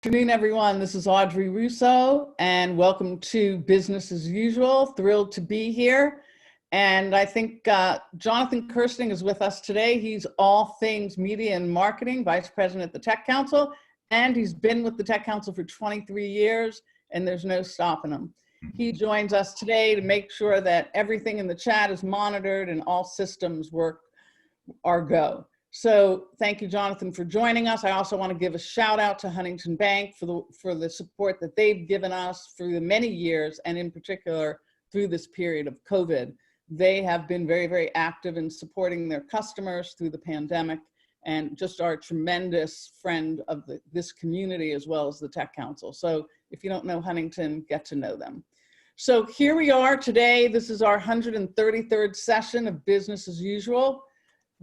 Afternoon, everyone. This is Audrey Russo, and welcome to Business as Usual. Thrilled to be here. And I think Jonathan Kirsting is with us today. He's all things media and marketing, Vice President at the Tech Council, and he's been with the Tech Council for 23 years, and there's no stopping him. He joins us today to make sure that everything in the chat is monitored and all systems work or go. So thank you, Jonathan, for joining us. I also want to give a shout out to Huntington Bank for the support that they've given us through the many years, and in particular through this period of COVID. They have been very, very active in supporting their customers through the pandemic, and just are a tremendous friend of this community as well as the Tech Council. So if you don't know Huntington, get to know them. So here we are today. This is our 133rd session of Business as Usual.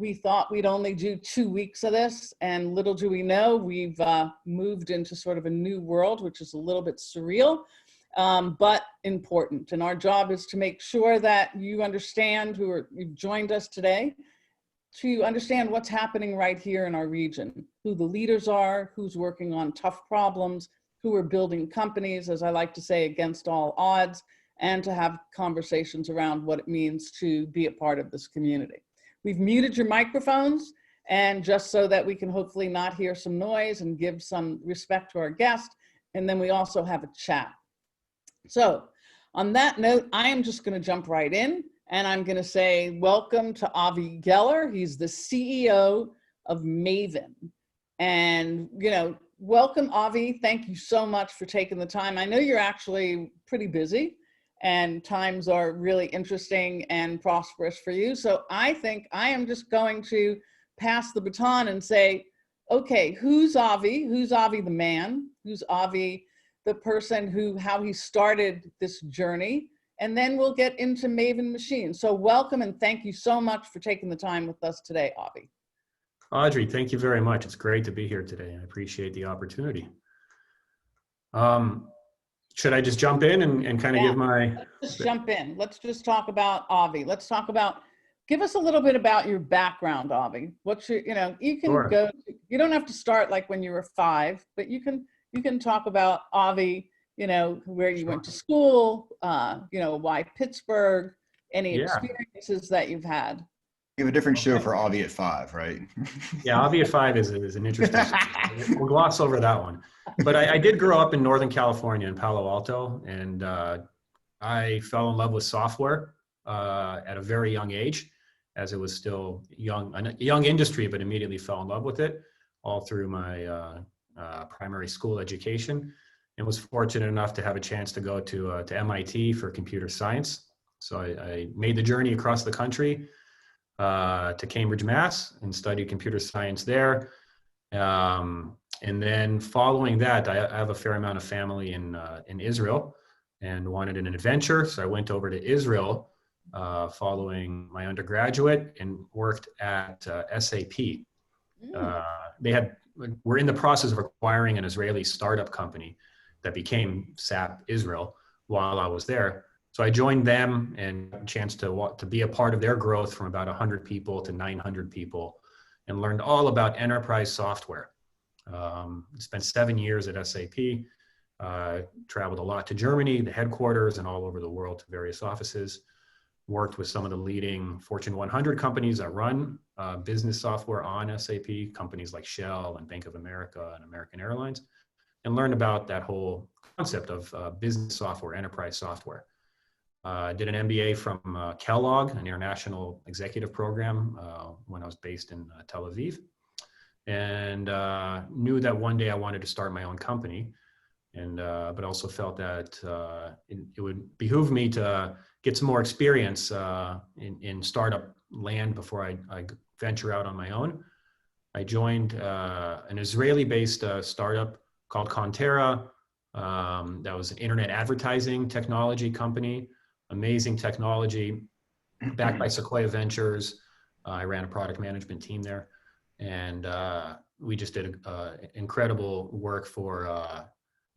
We thought we'd only do 2 weeks of this, and little do we know, we've moved into sort of a new world, which is a little bit surreal, but important. And our job is to make sure that you understand, you've joined us today, to understand what's happening right here in our region, who the leaders are, who's working on tough problems, who are building companies, as I like to say, against all odds, and to have conversations around what it means to be a part of this community. We've muted your microphones, and just so that we can hopefully not hear some noise and give some respect to our guest. And then we also have a chat. So on that note, I am just going to jump right in, and I'm going to say welcome to Avi Geller. He's the CEO of Maven. And, welcome, Avi. Thank you so much for taking the time. I know you're actually pretty busy, and times are really interesting and prosperous for you. So I think I am just going to pass the baton and say, okay, who's Avi? Who's Avi the man? Who's Avi the person how he started this journey? And then we'll get into Maven Machines. So welcome, and thank you so much for taking the time with us today, Avi. Audrey, thank you very much. It's great to be here today. I appreciate the opportunity. Should I just jump in and kind of give my... Let's just jump in. Let's just talk about Avi. Let's talk about, give us a little bit about your background, Avi. What's your, you can Sure. go, you don't have to start like when you were 5, but you can talk about Avi, where you went to school, why Pittsburgh, any experiences that you've had. You have a different show for Avi at 5, right? Yeah, Avi at 5 is an interesting We'll gloss over that one. But I did grow up in Northern California in Palo Alto, and I fell in love with software at a very young age, as it was still a young industry, but immediately fell in love with it all through my primary school education, and was fortunate enough to have a chance to go to MIT for computer science. So I made the journey across the country to Cambridge, Mass, and studied computer science there. And then following that, I have a fair amount of family in Israel and wanted an adventure. So I went over to Israel following my undergraduate and worked at SAP. We're in the process of acquiring an Israeli startup company that became SAP Israel while I was there. So I joined them and had a chance to be a part of their growth from about 100 people to 900 people, and learned all about enterprise software. Spent 7 years at SAP, traveled a lot to Germany, the headquarters, and all over the world to various offices. Worked with some of the leading Fortune 100 companies that run business software on SAP, companies like Shell and Bank of America and American Airlines, and learned about that whole concept of business software, enterprise software. Did an MBA from Kellogg, an international executive program, when I was based in Tel Aviv, and knew that one day I wanted to start my own company, and but also felt that it would behoove me to get some more experience in startup land before I venture out on my own. I joined an Israeli-based startup called Contera. That was an internet advertising technology company. Amazing technology, backed by Sequoia Ventures. I ran a product management team there, and we just did incredible work for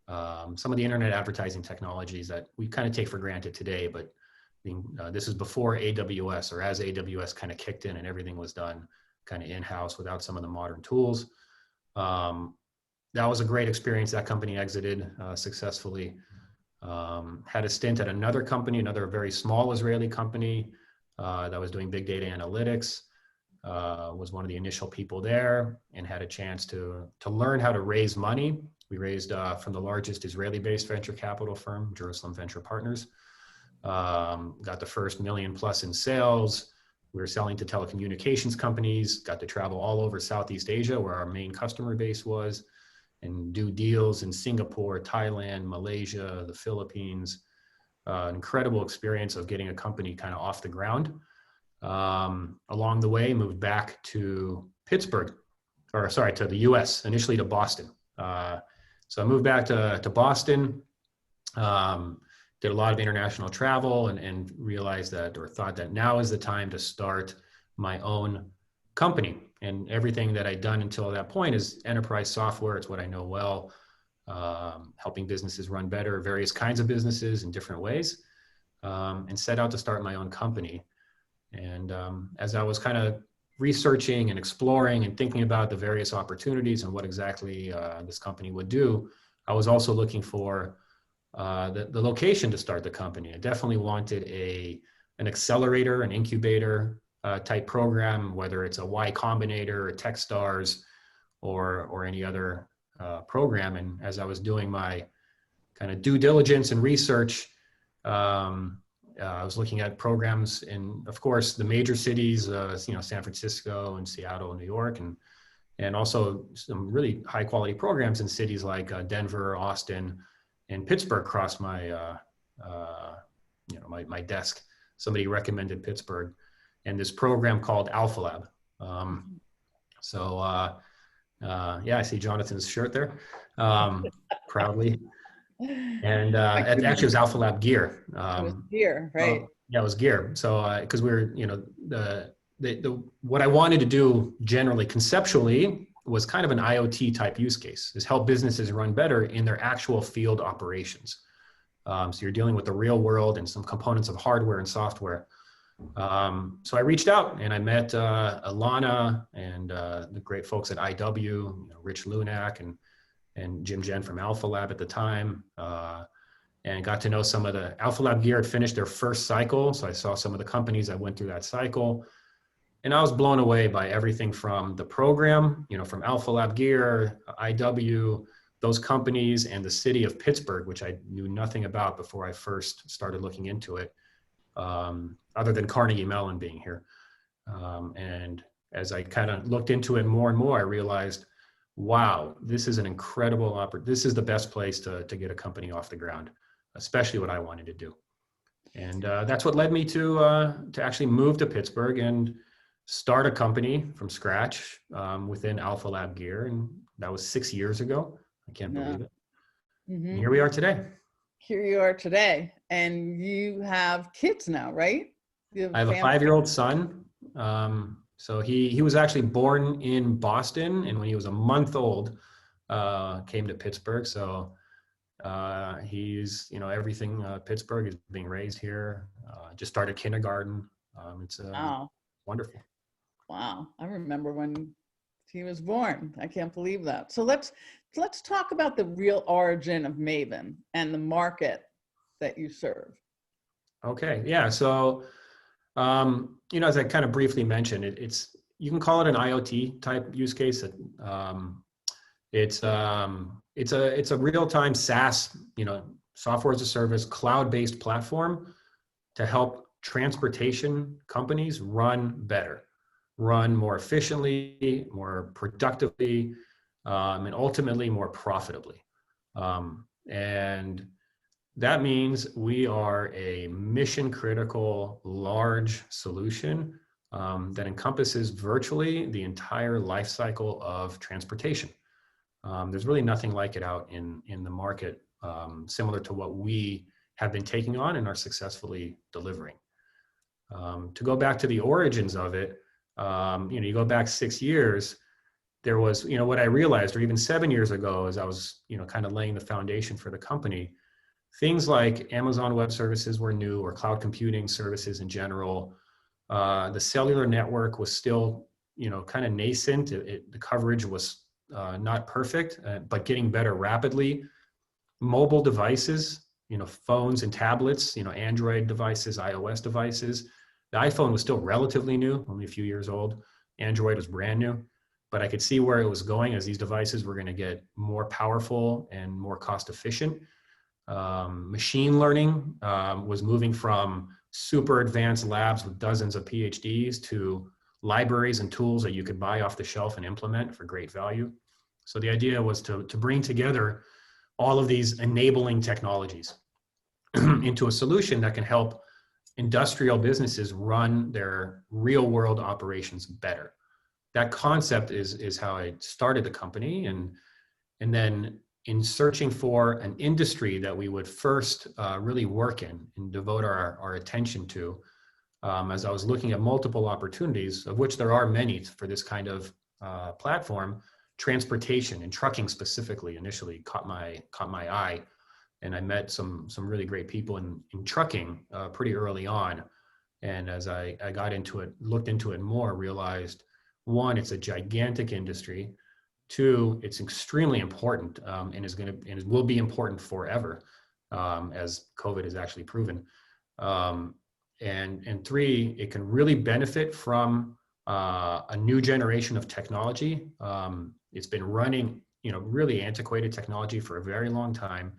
some of the internet advertising technologies that we kind of take for granted today, but this is before AWS, or as AWS kind of kicked in and everything was done kind of in-house without some of the modern tools. that was a great experience. That company exited successfully. Had a stint at another company, another very small Israeli company that was doing big data analytics. Was one of the initial people there, and had a chance to learn how to raise money. We raised from the largest Israeli-based venture capital firm, Jerusalem Venture Partners. Got the first $1 million+ in sales. We were selling to telecommunications companies. Got to travel all over Southeast Asia, where our main customer base was, and do deals in Singapore, Thailand, Malaysia, the Philippines. Incredible experience of getting a company kind of off the ground. Along the way, moved back to Pittsburgh, to the US, initially to Boston. So I moved back to Boston, did a lot of international travel, and realized that, or thought that now is the time to start my own company. And everything that I'd done until that point is enterprise software. It's what I know well, helping businesses run better, various kinds of businesses in different ways, and set out to start my own company. And as I was kind of researching and exploring and thinking about the various opportunities and what exactly this company would do, I was also looking for the location to start the company. I definitely wanted an accelerator, an incubator type program, whether it's a Y Combinator, a Techstars, or any other program. And as I was doing my kind of due diligence and research, I was looking at programs in, of course, the major cities, San Francisco and Seattle, New York, and also some really high quality programs in cities like Denver, Austin, and Pittsburgh crossed my my desk. Somebody recommended Pittsburgh, and this program called Alpha Lab. I see Jonathan's shirt there, proudly. And it actually was Alpha Lab gear. It was gear, right? Yeah, it was gear. So because we were, what I wanted to do generally conceptually was kind of an IoT type use case, is help businesses run better in their actual field operations. So you're dealing with the real world and some components of hardware and software. So I reached out and I met Alana and the great folks at IW, Rich Lunak and Jim Jen from Alpha Lab at the time, and got to know some of the Alpha Lab gear had finished their first cycle. So I saw some of the companies that went through that cycle, and I was blown away by everything from the program, from Alpha Lab gear, IW, those companies, and the city of Pittsburgh, which I knew nothing about before I first started looking into it, other than Carnegie Mellon being here. And as I kind of looked into it more and more, I realized, wow, this is an incredible opportunity. This is the best place to get a company off the ground, especially what I wanted to do. And that's what led me to actually move to Pittsburgh and start a company from scratch within Alpha Lab gear. And that was 6 years ago. I can't believe it. Mm-hmm. And here we are today. Here you are today. And you have kids now, right? I have a 5-year-old son. So he was actually born in Boston, and when he was a month old, came to Pittsburgh. So he's, everything Pittsburgh is being raised here. Just started kindergarten. It's wow. Wonderful. Wow. I remember when he was born. I can't believe that. So let's talk about the real origin of Maven and the market that you serve. Okay. Yeah. So, as I kind of briefly mentioned, you can call it an IoT type use case. It's a real-time SaaS, software as a service, cloud-based platform to help transportation companies run better, run more efficiently, more productively, and ultimately more profitably. And that means we are a mission-critical, large solution that encompasses virtually the entire life cycle of transportation. There's really nothing like it out in the market, similar to what we have been taking on and are successfully delivering. To go back to the origins of it, you go back 6 years, there was, what I realized, or even 7 years ago, as I was, kind of laying the foundation for the company, things like Amazon Web Services were new, or cloud computing services in general. The cellular network was still, kind of nascent. The coverage was not perfect, but getting better rapidly. Mobile devices, phones and tablets, Android devices, iOS devices. The iPhone was still relatively new, only a few years old. Android was brand new, but I could see where it was going as these devices were going to get more powerful and more cost efficient. Machine learning was moving from super advanced labs with dozens of PhDs to libraries and tools that you could buy off the shelf and implement for great value. So the idea was to bring together all of these enabling technologies into a solution that can help industrial businesses run their real world operations better. That concept is how I started the company. And then in searching for an industry that we would first really work in and devote our attention to, as I was looking at multiple opportunities, of which there are many for this kind of platform, transportation and trucking specifically initially caught my eye. And I met some really great people in trucking pretty early on. And as I got into it, looked into it more, realized, one, it's a gigantic industry. Two, it's extremely important and will be important forever, as COVID has actually proven. And three, it can really benefit from a new generation of technology. It's been running, really antiquated technology for a very long time.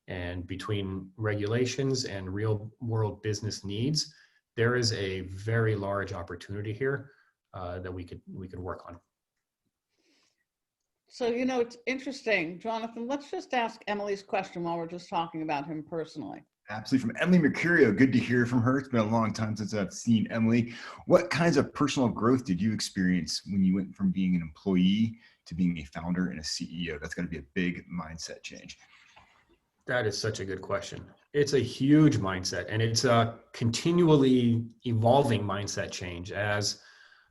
And between regulations and real world business needs, there is a very large opportunity here that we could work on. So, it's interesting, Jonathan, let's just ask Emily's question while we're just talking about him personally. Absolutely. From Emily Mercurio, good to hear from her. It's been a long time since I've seen Emily. What kinds of personal growth did you experience when you went from being an employee to being a founder and a CEO? That's going to be a big mindset change. That is such a good question. It's a huge mindset, and it's a continually evolving mindset change. As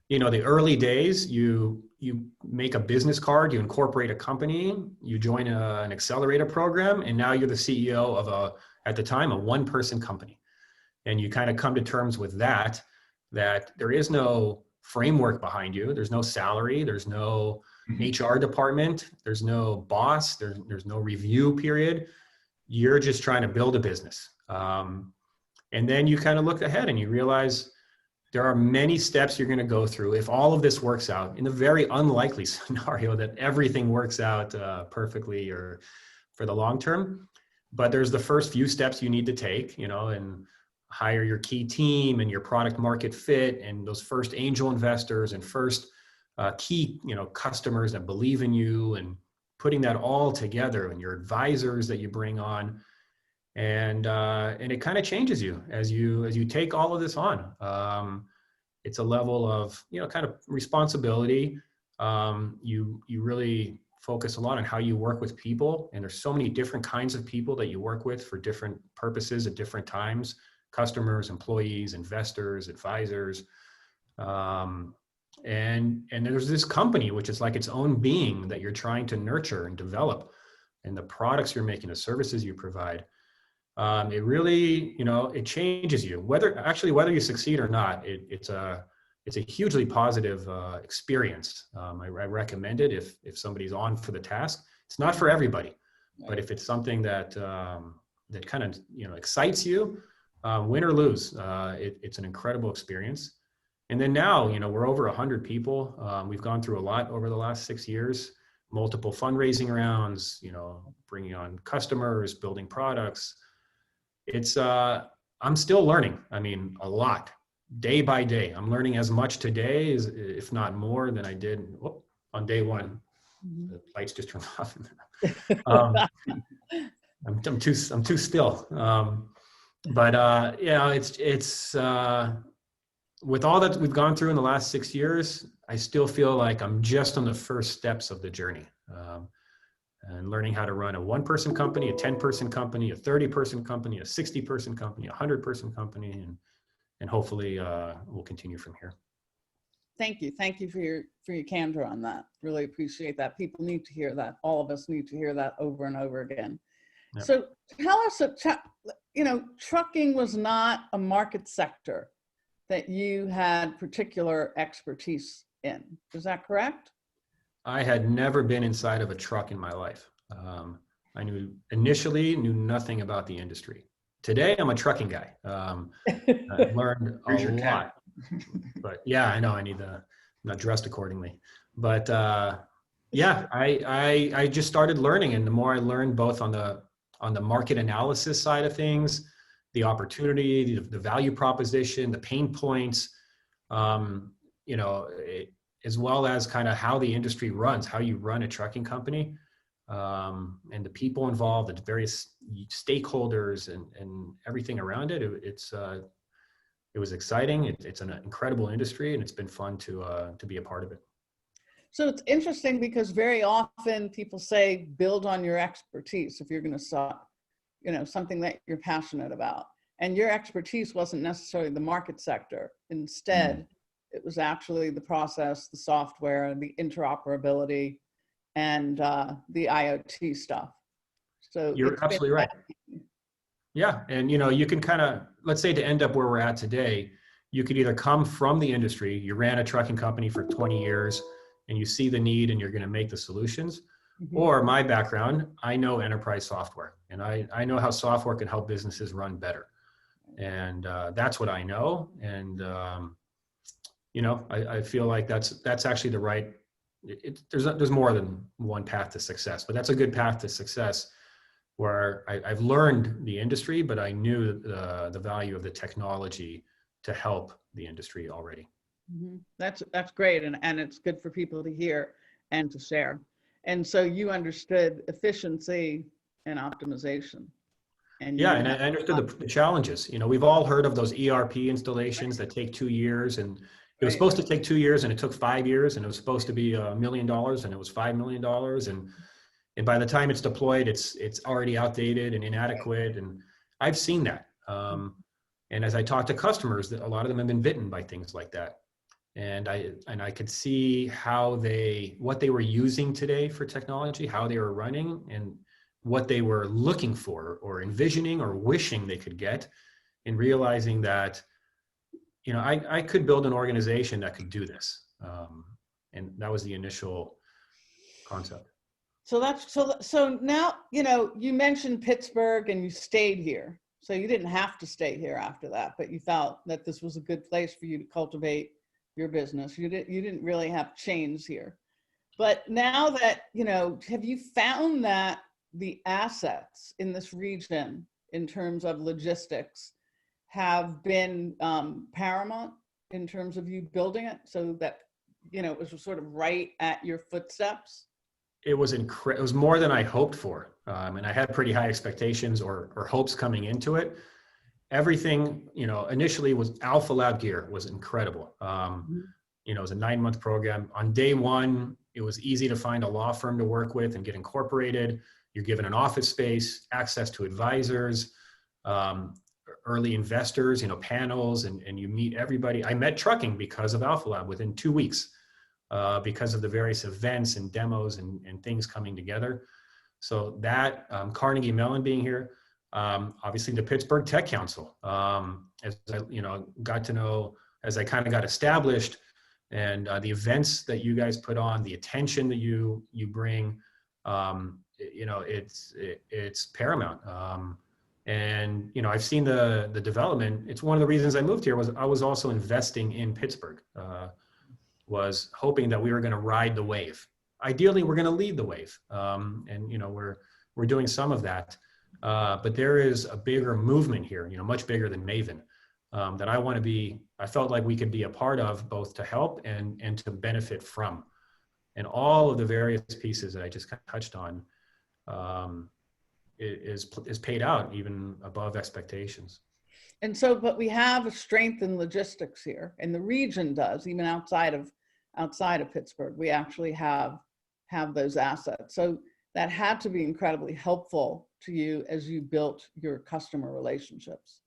the early days, you make a business card, you incorporate a company, you join an accelerator program, and now you're the CEO of at the time, a one-person company. And you kind of come to terms with that there is no framework behind you. There's no salary. There's no HR department. There's no boss. There's no review period. You're just trying to build a business. And then you kind of look ahead and you realize there are many steps you're going to go through. If all of this works out, in the very unlikely scenario that everything works out perfectly or for the long term, but there's the first few steps you need to take, and hire your key team and your product market fit and those first angel investors and first key, customers that believe in you, and putting that all together, and your advisors that you bring on. And it kind of changes you as you take all of this on. It's a level of, kind of responsibility. You really focus a lot on how you work with people. And there's so many different kinds of people that you work with for different purposes at different times: customers, employees, investors, advisors. And there's this company, which is like its own being that you're trying to nurture and develop, and the products you're making, the services you provide. It really, it changes you. Whether you succeed or not, it's a hugely positive experience. I recommend it if somebody's on for the task. It's not for everybody, but if it's something that kind of excites you, win or lose, it's an incredible experience. And then now, we're over 100 people. We've gone through a lot over the last 6 years, multiple fundraising rounds, bringing on customers, building products. It's, I'm still learning. A lot, day by day. I'm learning as much today, if not more, than I did on day one. Mm-hmm. The lights just turned off. I'm too still. It's with all that we've gone through in the last 6 years, I still feel like I'm just on the first steps of the journey. And learning how to run a 1-person company, a 10-person company, a 30-person company, a 60-person company, a 100-person company, and hopefully we'll continue from here. Thank you. Thank you for your candor on that. Really appreciate that. People need to hear that. All of us need to hear that over and over again. Yeah. So tell us, trucking was not a market sector that you had particular expertise in. Is that correct? I had never been inside of a truck in my life. I initially knew nothing about the industry. Today, I'm a trucking guy. I've learned a Here's your lot, cat. but yeah, I know I need to, I'm not dressed accordingly. But yeah, I just started learning, and the more I learned, both on the market analysis side of things, the opportunity, the value proposition, the pain points, you know, as well as kind of how the industry runs, how you run a trucking company, and the people involved, the various stakeholders, and everything around it. It was exciting. It's an incredible industry, and it's been fun to be a part of it. So it's interesting because very often people say build on your expertise if you're going to start, you know, something that you're passionate about. And your expertise wasn't necessarily the market sector. Instead, it was actually the process, the software, the interoperability, and the IoT stuff. So You're it's absolutely right. Yeah. And, you know, you can kind of, let's say, to end up where we're at today, you could either come from the industry, you ran a trucking company for 20 years, and you see the need and you're going to make the solutions. Or my background, I know enterprise software, and I know how software can help businesses run better. And that's what I know. And, you know, I feel like that's actually the right, there's more than one path to success, but that's a good path to success, where I've learned the industry, but I knew the value of the technology to help the industry already. That's great. And it's good for people to hear and to share. And so you understood efficiency and optimization. And Yeah, and I understood the challenges. You know, we've all heard of those ERP installations that take 2 years, and it was supposed to take 2 years, and it took 5 years, and it was supposed to be $1 million, and it was $5 million, and by the time it's deployed, it's already outdated and inadequate, and I've seen that. And as I talk to customers, that a lot of them have been bitten by things like that. And I could see what they were using today for technology, how they were running, and what they were looking for or envisioning or wishing they could get, and realizing that, you know, I could build an organization that could do this. And that was the initial concept. So now, you know, you mentioned Pittsburgh and you stayed here. So you didn't have to stay here after that, but you felt that this was a good place for you to cultivate your business. You didn't really have chains here. But now that, you know, have you found that the assets in this region in terms of logistics have been paramount in terms of you building it, so that, you know, it was sort of right at your footsteps? It was it was more than I hoped for. And I had pretty high expectations or hopes coming into it. Everything, you know, initially was Alpha Lab gear was incredible. You know, it was a 9-month program. On day one, it was easy to find a law firm to work with and get incorporated. You're given an office space, access to advisors, early investors, you know, panels, and you meet everybody. I met trucking because of Alpha Lab within 2 weeks, because of the various events and demos and things coming together. So that, Carnegie Mellon being here, obviously the Pittsburgh Tech Council, as I, you know, got to know, as I kind of got established, and the events that you guys put on, the attention that you bring, you know, it's paramount. And, you know, I've seen the development. It's one of the reasons I moved here was I was also investing in Pittsburgh, was hoping that we were going to ride the wave. Ideally, we're going to lead the wave. And, you know, we're doing some of that. But there is a bigger movement here, you know, much bigger than Maven, that I felt like we could be a part of, both to help and to benefit from. And all of the various pieces that I just kind of touched on is paid out even above expectations. And so, but we have a strength in logistics here, and the region does, even outside of Pittsburgh, we actually have those assets. So that had to be incredibly helpful to you as you built your customer relationships.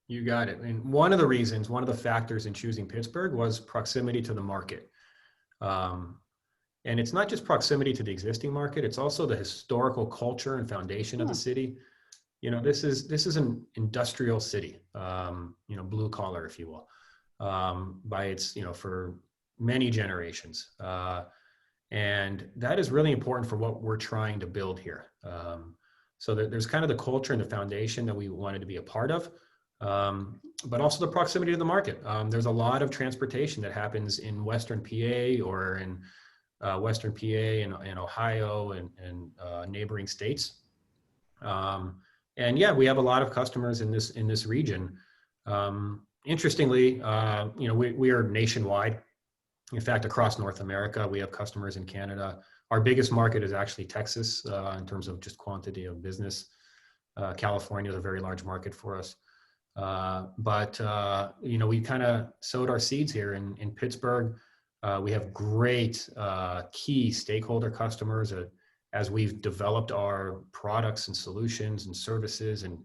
You got it. And one of the factors in choosing Pittsburgh was proximity to the market. And it's not just proximity to the existing market, it's also the historical culture and foundation of the city. You know, this is an industrial city, you know, blue collar, if you will, by its, you know, for many generations. And that is really important for what we're trying to build here. So there's kind of the culture and the foundation that we wanted to be a part of, but also the proximity to the market. There's a lot of transportation that happens in Western PA or in Western PA and Ohio and neighboring states. And yeah, we have a lot of customers in this region. Interestingly, we are nationwide. In fact, across North America, we have customers in Canada. Our biggest market is actually Texas in terms of just quantity of business. California is a very large market for us. But we kind of sowed our seeds here in Pittsburgh. We have great key stakeholder customers as we've developed our products and solutions and services and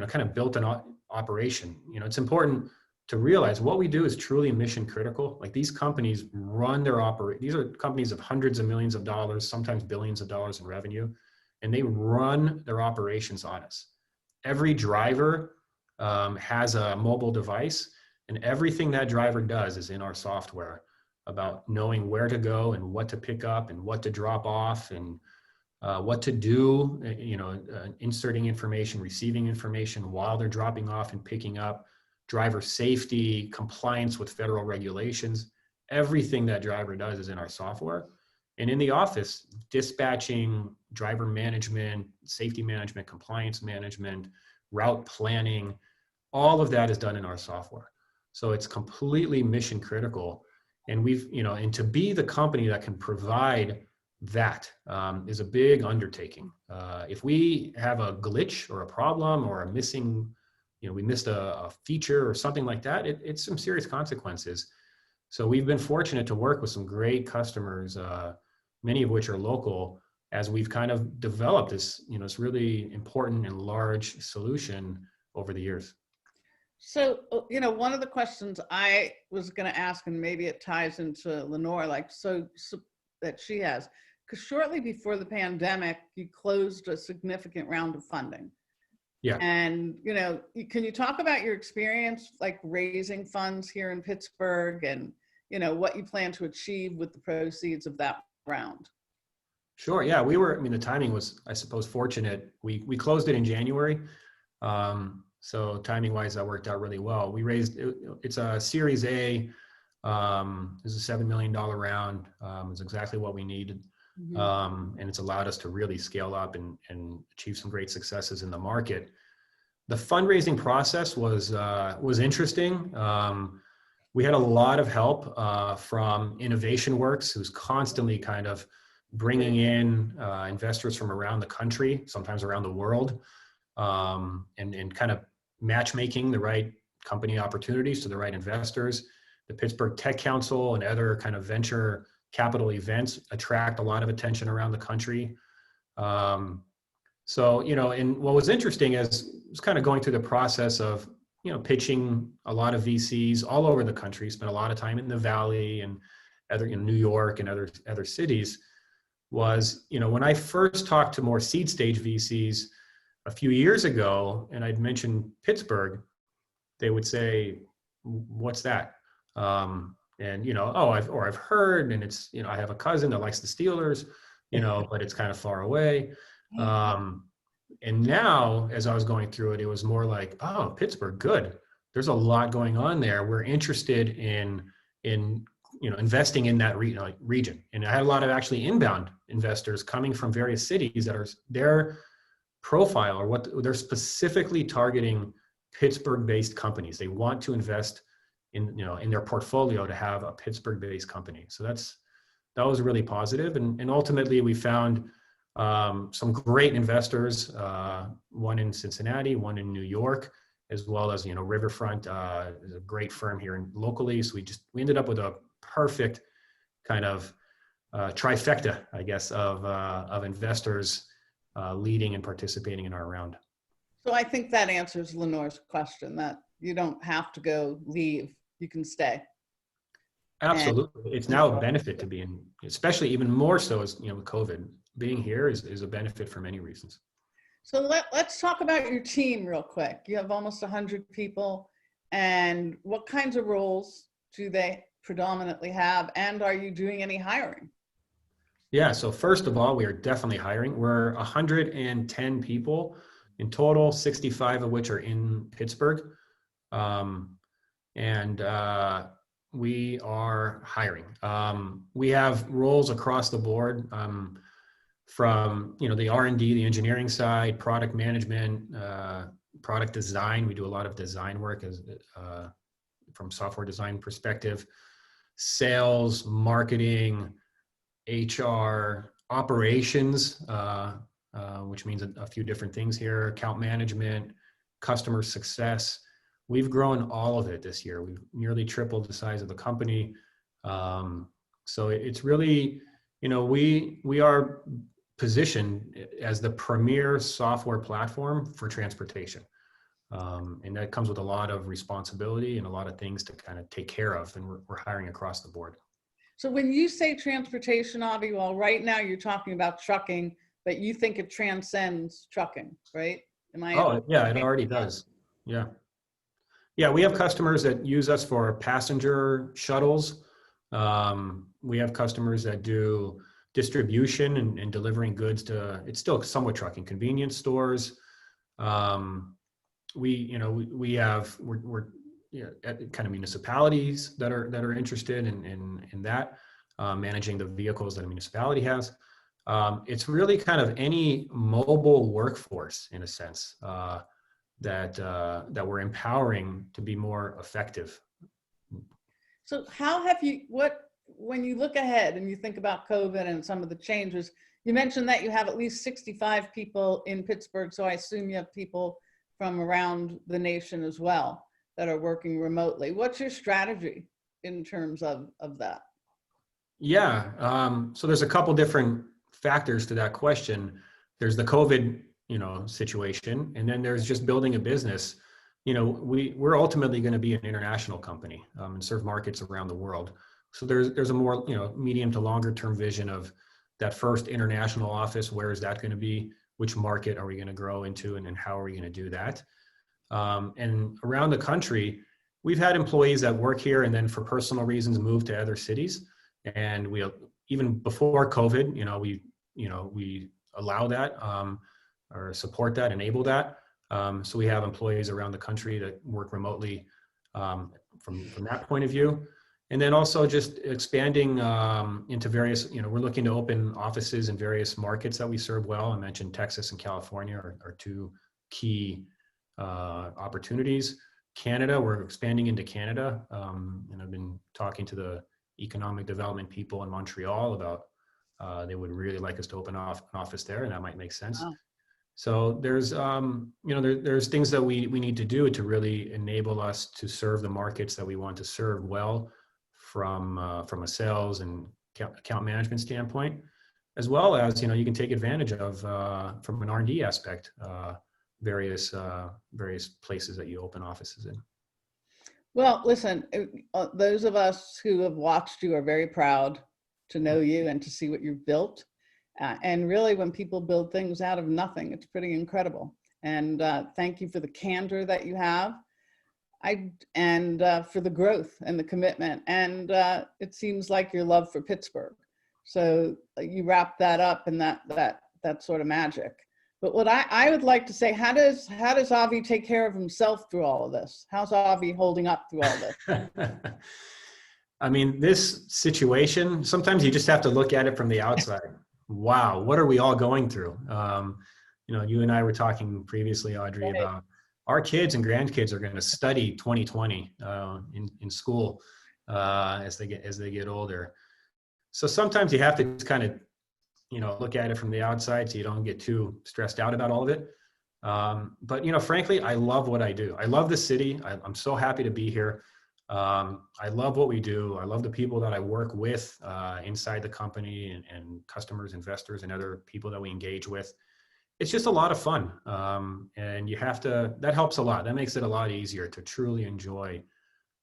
kind of built an operation. It's important to realize what we do is truly mission critical. Like these companies run these are companies of hundreds of millions of dollars, sometimes billions of dollars in revenue, and they run their operations on us. Every driver has a mobile device, and everything that driver does is in our software about knowing where to go and what to pick up and what to drop off and what to do, inserting information, receiving information while they're dropping off and picking up, driver safety, compliance with federal regulations. Everything that driver does is in our software. And in the office, dispatching, driver management, safety management, compliance management, route planning, all of that is done in our software. So it's completely mission critical. And and to be the company that can provide that is a big undertaking. If we have a glitch or a problem or a missing, we missed a feature or something like that, it's some serious consequences. So we've been fortunate to work with some great customers, many of which are local, as we've kind of developed this, this really important and large solution over the years. So, one of the questions I was going to ask, and maybe it ties into Lenore, so that she has, because shortly before the pandemic, you closed a significant round of funding. Yeah. And, can you talk about your experience, raising funds here in Pittsburgh and, what you plan to achieve with the proceeds of that round? Sure. Yeah, the timing was, I suppose, fortunate. We closed it in January. So timing wise, that worked out really well. We raised, it's a Series A, it's a $7 million round. It's exactly what we needed. Mm-hmm. And it's allowed us to really scale up and achieve some great successes in the market. The fundraising process was interesting. We had a lot of help from Innovation Works, who's constantly kind of bringing in investors from around the country, sometimes around the world, and kind of matchmaking the right company opportunities to the right investors. The Pittsburgh Tech Council and other kind of venture capital events attract a lot of attention around the country. And what was interesting is kind of going through the process of, pitching a lot of VCs all over the country, spent a lot of time in the Valley and in New York and other cities, was, when I first talked to more seed stage VCs a few years ago, and I'd mentioned Pittsburgh, they would say, "What's that?" I've heard, and it's, I have a cousin that likes the Steelers, but it's kind of far away. And now, as I was going through it, it was more like, oh, Pittsburgh, good. There's a lot going on there. We're interested in investing in that region. And I had a lot of actually inbound investors coming from various cities that are their profile or what they're specifically targeting Pittsburgh-based companies. They want to invest in their portfolio to have a Pittsburgh-based company. So that was really positive. And ultimately we found some great investors, one in Cincinnati, one in New York, as well as, Riverfront is a great firm here locally. So we ended up with a perfect kind of trifecta, I guess, of investors leading and participating in our round. So I think that answers Lenore's question, that you don't have to leave, you can stay. Absolutely. It's now a benefit to be in, especially even more so as, with COVID. Being here is a benefit for many reasons. So let's talk about your team real quick. You have almost 100 people, and what kinds of roles do they predominantly have? And are you doing any hiring? Yeah, so first of all, we are definitely hiring. We're 110 people in total, 65 of which are in Pittsburgh. Um, and we are hiring. We have roles across the board, from the R&D, the engineering side, product management, product design. We do a lot of design work as from software design perspective, sales, marketing, HR, operations, which means a few different things here, account management, customer success. We've grown all of it this year. We've nearly tripled the size of the company. So it's really, we are positioned as the premier software platform for transportation. And that comes with a lot of responsibility and a lot of things to kind of take care of. And we're hiring across the board. So when you say transportation, Avi, well, right now you're talking about trucking, but you think it transcends trucking, right? Oh, yeah, it already does. Yeah. Yeah, we have customers that use us for passenger shuttles. We have customers that do distribution and delivering goods to, it's still somewhat trucking, convenience stores. We're at kind of municipalities that are interested in that, managing the vehicles that a municipality has. It's really kind of any mobile workforce in a sense, that we're empowering to be more effective. So when you look ahead and you think about COVID and some of the changes, you mentioned that you have at least 65 people in Pittsburgh. So I assume you have people from around the nation as well that are working remotely. What's your strategy in terms of that? Yeah, so there's a couple different factors to that question. There's the COVID, situation, and then there's just building a business. We're ultimately going to be an international company, and serve markets around the world. So there's a more, medium to longer term vision of that first international office. Where is that going to be? Which market are we going to grow into, and then how are we going to do that? And around the country, we've had employees that work here and then for personal reasons move to other cities. And we, even before COVID, we allow that, or support that, enable that. So we have employees around the country that work remotely, from that point of view. And then also just expanding into various, we're looking to open offices in various markets that we serve well. I mentioned Texas and California are two key opportunities. Canada, we're expanding into Canada. And I've been talking to the economic development people in Montreal about they would really like us to open an office there, and that might make sense. Wow. So there's there's things that we need to do to really enable us to serve the markets that we want to serve well, from a sales and account management standpoint, as well as you can take advantage of from an R&D aspect, various places that you open offices in. Well, listen, those of us who have watched you are very proud to know you and to see what you've built. And really, when people build things out of nothing, it's pretty incredible. And thank you for the candor that you have, and for the growth and the commitment. And it seems like your love for Pittsburgh. So you wrap that up in that sort of magic. But what I would like to say, how does Avi take care of himself through all of this? How's Avi holding up through all this? I mean, this situation, sometimes you just have to look at it from the outside. Wow, what are we all going through? You and I were talking previously, Audrey, Right. about our kids and grandkids are going to study 2020 in school as they get older. So sometimes you have to just kind of look at it from the outside so you don't get too stressed out about all of it. But frankly, I love what I do. I love the city. I'm so happy to be here. I love what we do. I love the people that I work with inside the company, and customers, investors, and other people that we engage with. It's just a lot of fun. And that helps a lot. That makes it a lot easier to truly enjoy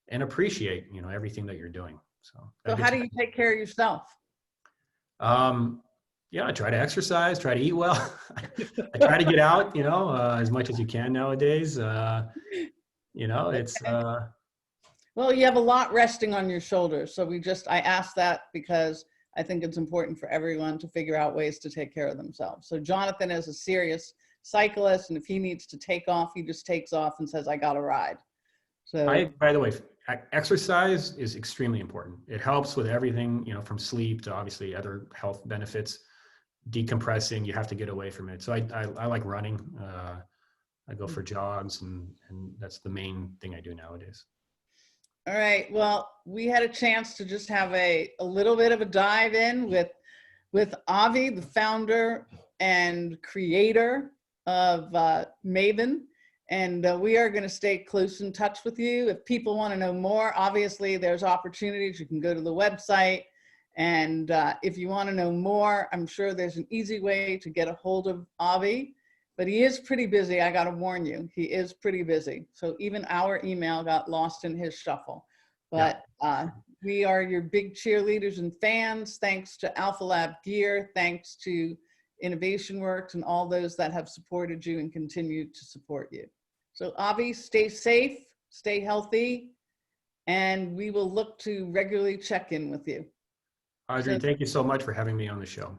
and appreciate, everything that you're doing. So how do you take care of yourself? I try to exercise, try to eat well. I try to get out, as much as you can nowadays. It's, well, you have a lot resting on your shoulders. So I asked that because I think it's important for everyone to figure out ways to take care of themselves. So Jonathan is a serious cyclist, and if he needs to take off, he just takes off and says, I got a ride. So By the way, exercise is extremely important. It helps with everything, you know, from sleep to obviously other health benefits. Decompressing, you have to get away from it. So I like running. I go for jogs, and that's the main thing I do nowadays. all right, well, we had a chance to just have a little bit of a dive in with Avi, the founder and creator of Maven. And we are going to stay close in touch with you. If people want to know more, obviously there's opportunities. You can go to the website. And if you want to know more, I'm sure there's an easy way to get a hold of Avi. But he is pretty busy. I got to warn you, he is pretty busy. So even our email got lost in his shuffle. But we are your big cheerleaders and fans. Thanks to Alpha Lab Gear. Thanks to Innovation Works and all those that have supported you and continue to support you. So Avi, stay safe, stay healthy, and we will look to regularly check in with you. Audrey, thank you so much for having me on the show.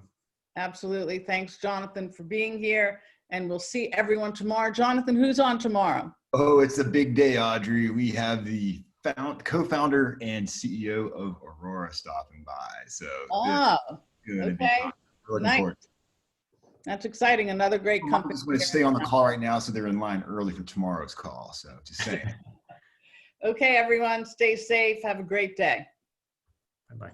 Absolutely. Thanks, Jonathan, for being here. And we'll see everyone tomorrow. Jonathan, who's on tomorrow? Oh, it's a big day, Audrey. We have the co-founder and CEO of Aurora stopping by. So okay. Nice. That's exciting. Another great company. I'm just going to stay on the call right now, so they're in line early for tomorrow's call. So just saying. Okay, everyone, stay safe. Have a great day. Bye-bye.